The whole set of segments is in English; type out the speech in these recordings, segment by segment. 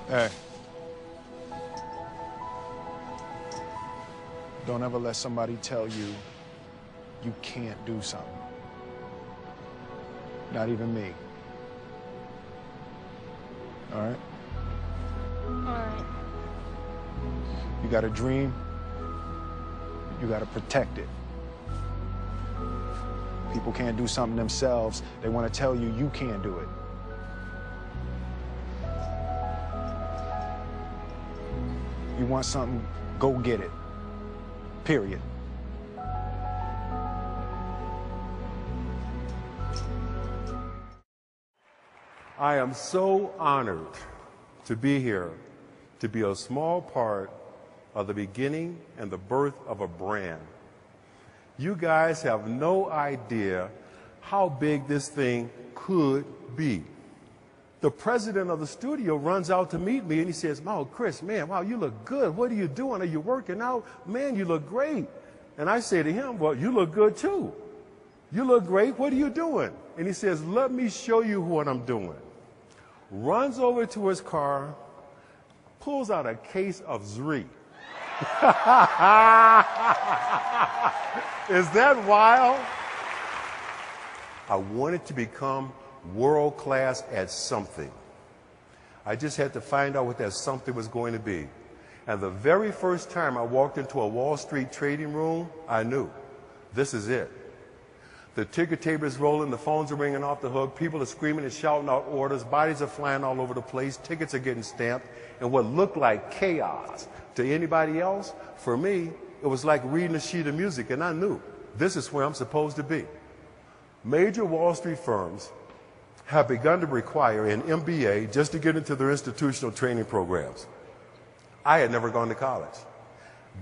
Hey. Don't ever let somebody tell you you can't do something. Not even me. All right? All right. You got a dream, you got to protect it. People can't do something themselves. They want to tell you you can't do it. You want something, go get it. Period. I am so honored to be here, to be a small part of the beginning and the birth of a brand. You guys have no idea how big this thing could be. The president of the studio runs out to meet me and he says, "Wow, Chris, man, wow, you look good. What are you doing? Are you working out? Man, you look great." And I say to him, "Well, you look good too. You look great. What are you doing?" And he says, "Let me show you what I'm doing." Runs over to his car, pulls out a case of Zrii. Is that wild? I wanted to become world class at something. I just had to find out what that something was going to be. And the very first time I walked into a Wall Street trading room, I knew this is it. The ticker tape is rolling, the phones are ringing off the hook, people are screaming and shouting out orders, bodies are flying all over the place, tickets are getting stamped, and what looked like chaos to anybody else, for me, it was like reading a sheet of music, and I knew this is where I'm supposed to be. Major Wall Street firms have begun to require an MBA just to get into their institutional training programs. I had never gone to college.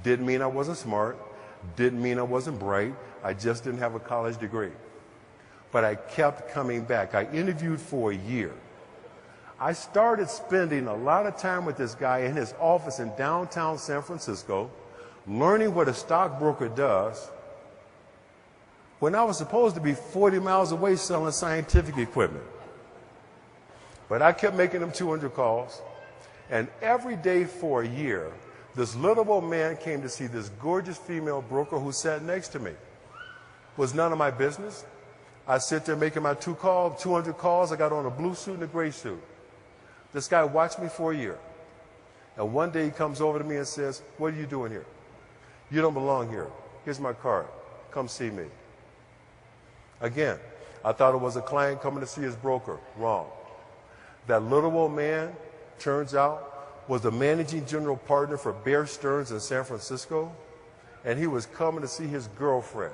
Didn't mean I wasn't smart, didn't mean I wasn't bright, I just didn't have a college degree. But I kept coming back. I interviewed for a year. I started spending a lot of time with this guy in his office in downtown San Francisco, learning what a stockbroker does, when I was supposed to be 40 miles away selling scientific equipment. But I kept making them 200 calls, and every day for a year, this little old man came to see this gorgeous female broker who sat next to me. Was none of my business. I sit there making my 200 calls. I got on a blue suit and a gray suit. This guy watched me for a year. And one day he comes over to me and says, "What are you doing here? You don't belong here. Here's my card. Come see me." Again, I thought it was a client coming to see his broker. Wrong. That little old man, turns out, was the managing general partner for Bear Stearns in San Francisco, and he was coming to see his girlfriend.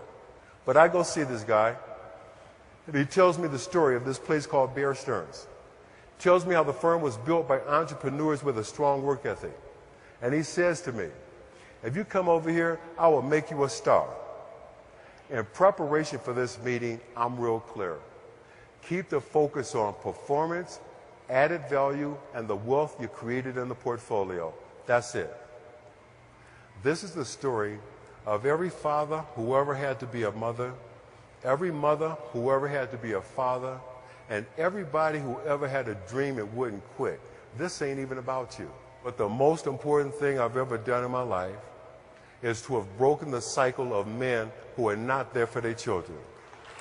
But I go see this guy, and he tells me the story of this place called Bear Stearns. Tells me how the firm was built by entrepreneurs with a strong work ethic. And he says to me, "If you come over here, I will make you a star." In preparation for this meeting, I'm real clear. Keep the focus on performance, added value, and the wealth you created in the portfolio. That's it. This is the story of every father who ever had to be a mother, every mother who ever had to be a father, and everybody who ever had a dream and wouldn't quit. This ain't even about you. But the most important thing I've ever done in my life is to have broken the cycle of men who are not there for their children.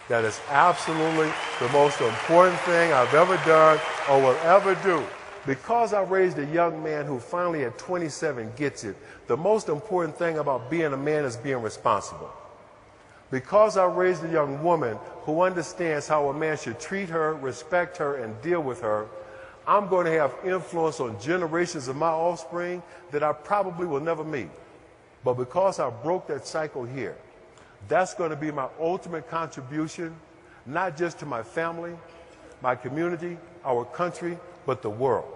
That is absolutely the most important thing I've ever done or will ever do. Because I raised a young man who finally at 27 gets it, the most important thing about being a man is being responsible. Because I raised a young woman who understands how a man should treat her, respect her, and deal with her, I'm going to have influence on generations of my offspring that I probably will never meet. But because I broke that cycle here, that's going to be my ultimate contribution, not just to my family, my community, our country, but the world.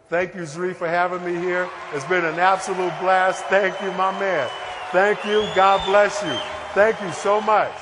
Thank you, Zrii, for having me here. It's been an absolute blast. Thank you, my man. Thank you. God bless you. Thank you so much.